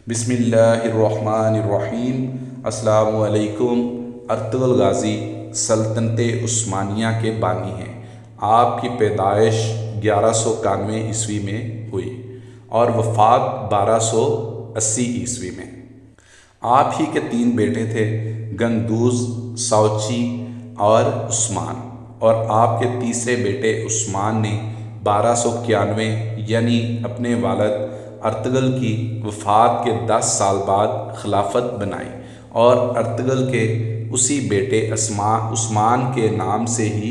بسم اللہ الرحمن الرحیم۔ السلام علیکم۔ ارطغرل غازی سلطنت عثمانیہ کے بانی ہیں۔ آپ کی پیدائش 1191 عیسوی میں ہوئی اور وفات 1280 عیسوی میں۔ آپ ہی کے 3 بیٹے تھے، گنگدوز، ساوچی اور عثمان، اور آپ کے تیسرے بیٹے عثمان نے 1291 یعنی اپنے والد ارطغرل کی وفات کے 10 سال بعد خلافت بنائی، اور ارطغرل کے اسی بیٹے عثمان کے نام سے ہی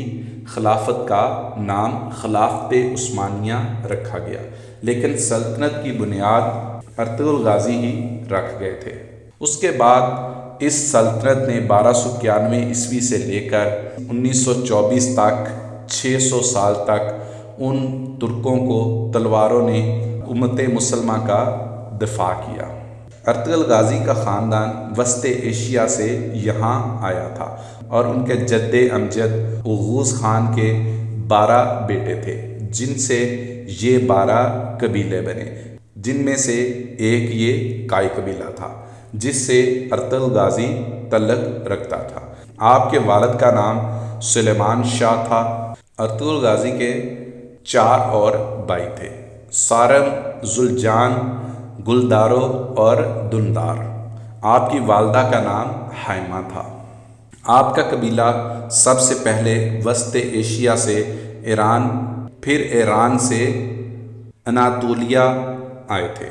خلافت کا نام خلافت عثمانیہ رکھا گیا، لیکن سلطنت کی بنیاد ارطغرل غازی ہی رکھ گئے تھے۔ اس کے بعد اس سلطنت نے 1291 عیسوی سے لے کر 1924 تک 600 سال تک ان ترکوں کو تلواروں نے امت مسلمہ کا دفاع کیا۔ ارطغرل غازی کا خاندان وسط ایشیا سے یہاں آیا تھا، اور ان کے جد امجد اوغوز خان کے 12 بیٹے تھے، جن سے یہ 12 قبیلے بنے، جن میں سے ایک یہ کائی قبیلہ تھا، جس سے ارطغرل غازی تعلق رکھتا تھا۔ آپ کے والد کا نام سلیمان شاہ تھا۔ ارطغرل غازی کے 4 اور بھائی تھے، سارم، ذوالجان، گلدارو اور دندار۔ آپ کی والدہ کا نام ہائمہ تھا۔ آپ کا قبیلہ سب سے پہلے وسط ایشیا سے ایران، پھر ایران سے اناطولیہ آئے تھے۔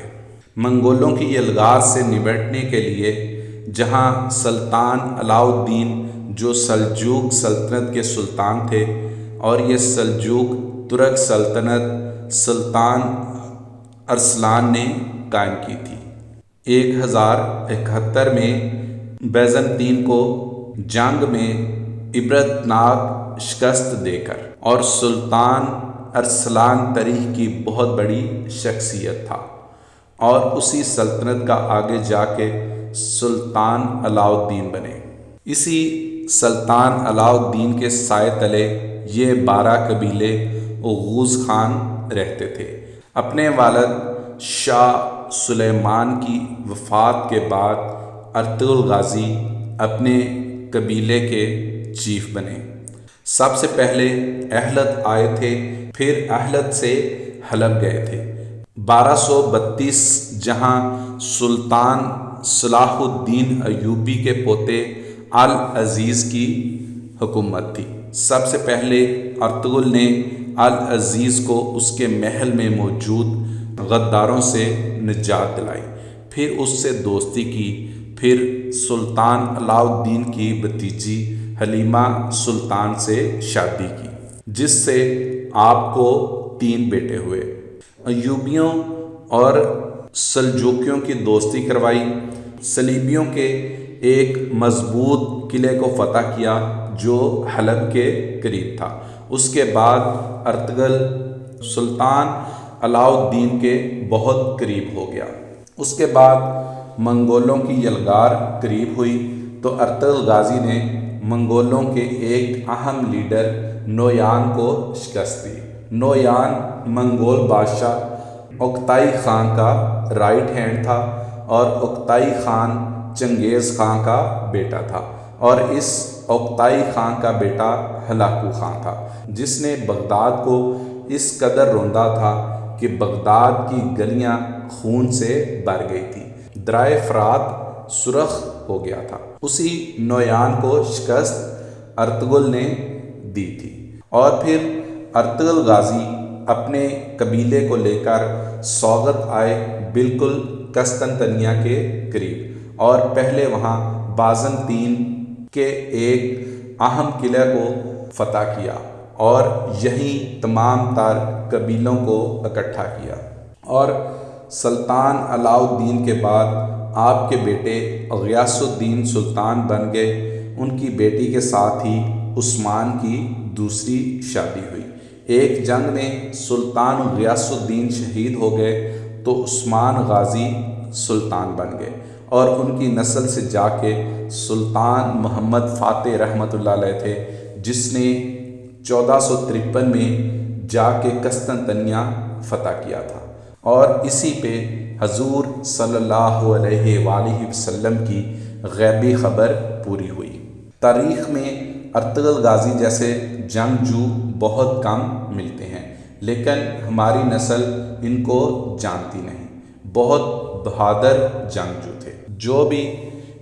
منگولوں کی یلغار سے نمٹنے کے لیے جہاں سلطان علاء الدین جو سلجوق سلطنت کے سلطان تھے، اور یہ سلجوق ترک سلطنت سلطان ارسلان نے قائم کی تھی، 1071 میں بیزنطین کو جنگ میں عبرتناک شکست دے کر، اور سلطان ارسلان تاریخ کی بہت بڑی شخصیت تھا، اور اسی سلطنت کا آگے جا کے سلطان علاء الدین بنے۔ اسی سلطان علاء الدین کے سائے تلے یہ 12 قبیلے اوغوز خان رہتے تھے۔ اپنے والد شاہ سلیمان کی وفات کے بعد ارطغرل غازی اپنے قبیلے کے چیف بنے۔ سب سے پہلے اہلت آئے تھے، پھر اہلت سے حلب گئے تھے۔ 1232 جہاں سلطان صلاح الدین ایوبی کے پوتے العزیز کی حکومت تھی۔ سب سے پہلے ارطغرل نے العزیز کو اس کے محل میں موجود غداروں سے نجات دلائی، پھر اس سے دوستی کی، پھر سلطان علاء الدین کی بھتیجی حلیمہ سلطان سے شادی کی، جس سے آپ کو 3 بیٹے ہوئے۔ ایوبیوں اور سلجوقیوں کی دوستی کروائی، صلیبیوں کے ایک مضبوط قلعے کو فتح کیا جو حلب کے قریب تھا۔ اس کے بعد ارطغرل سلطان علاء الدین کے بہت قریب ہو گیا۔ اس کے بعد منگولوں کی یلغار قریب ہوئی تو ارطغرل غازی نے منگولوں کے ایک اہم لیڈر نویان کو شکست دی۔ نویان منگول بادشاہ اوکتائی خان کا رائٹ ہینڈ تھا، اور اوکتائی خان چنگیز خان کا بیٹا تھا، اور اس اوکتائی خان کا بیٹا ہلاکو خان تھا، جس نے بغداد کو اس قدر روندا تھا کہ بغداد کی گلیاں خون سے بھر گئی تھی، دریا فرات سرخ ہو گیا تھا۔ اسی نویان کو شکست ارطغرل نے دی تھی، اور پھر ارطغرل غازی اپنے قبیلے کو لے کر سوغت آئے، بالکل قسطنطنیہ کے قریب، اور پہلے وہاں بازنطین کے ایک اہم قلعے کو فتح کیا، اور یہیں تمام تر قبیلوں کو اکٹھا کیا۔ اور سلطان علاء الدین کے بعد آپ کے بیٹے غیاث الدین سلطان بن گئے۔ ان کی بیٹی کے ساتھ ہی عثمان کی دوسری شادی ہوئی۔ ایک جنگ میں سلطان غیاث الدین شہید ہو گئے تو عثمان غازی سلطان بن گئے، اور ان کی نسل سے جا کے سلطان محمد فاتح رحمۃ اللہ علیہ تھے، جس نے 1453 میں جا کے قسطنطنیہ فتح کیا تھا، اور اسی پہ حضور صلی اللہ علیہ وآلہ وسلم کی غیبی خبر پوری ہوئی۔ تاریخ میں ارطغرل غازی جیسے جنگجو بہت کم ملتے ہیں، لیکن ہماری نسل ان کو جانتی نہیں۔ بہت بہادر جنگجو تھے۔ جو بھی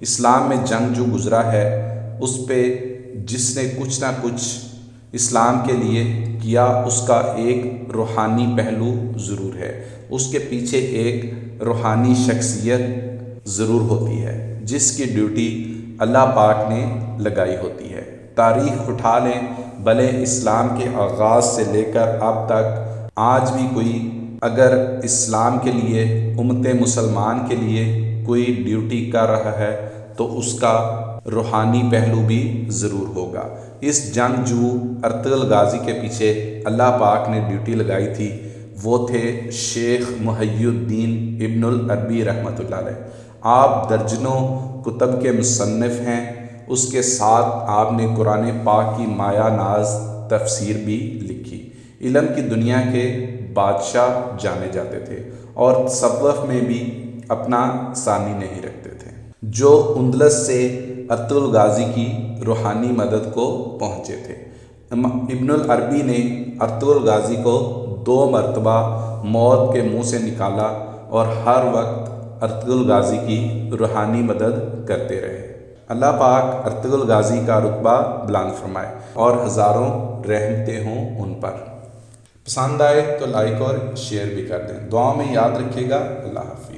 اسلام میں جنگجو گزرا ہے، اس پہ جس نے کچھ نہ کچھ اسلام کے لیے کیا، اس کا ایک روحانی پہلو ضرور ہے، اس کے پیچھے ایک روحانی شخصیت ضرور ہوتی ہے جس کی ڈیوٹی اللہ پاک نے لگائی ہوتی ہے۔ تاریخ اٹھا لیں، بھلے اسلام کے آغاز سے لے کر اب تک، آج بھی کوئی اگر اسلام کے لیے، امت مسلمان کے لیے کوئی ڈیوٹی کر رہا ہے تو اس کا روحانی پہلو بھی ضرور ہوگا۔ اس جنگجو ارطغرل غازی کے پیچھے اللہ پاک نے ڈیوٹی لگائی تھی، وہ تھے شیخ محی الدین ابن العربی رحمۃ اللہ علیہ۔ آپ درجنوں کتب کے مصنف ہیں، اس کے ساتھ آپ نے قرآن پاک کی مایہ ناز تفسیر بھی لکھی۔ علم کی دنیا کے بادشاہ جانے جاتے تھے اور تصوف میں بھی اپنا ثانی نہیں رکھتے تھے، جو اندلس سے ارطغرل غازی کی روحانی مدد کو پہنچے تھے۔ ابن العربی نے ارطغرل غازی کو 2 مرتبہ موت کے منہ سے نکالا اور ہر وقت ارطغرل غازی کی روحانی مدد کرتے رہے۔ اللہ پاک ارطغرل غازی کا رتبہ بلند فرمائے اور ہزاروں رحمتیں ہوں ان پر۔ پسند آئے تو لائک اور شیئر بھی کر دیں۔ دعاؤں میں یاد رکھیے گا۔ اللہ حافظ۔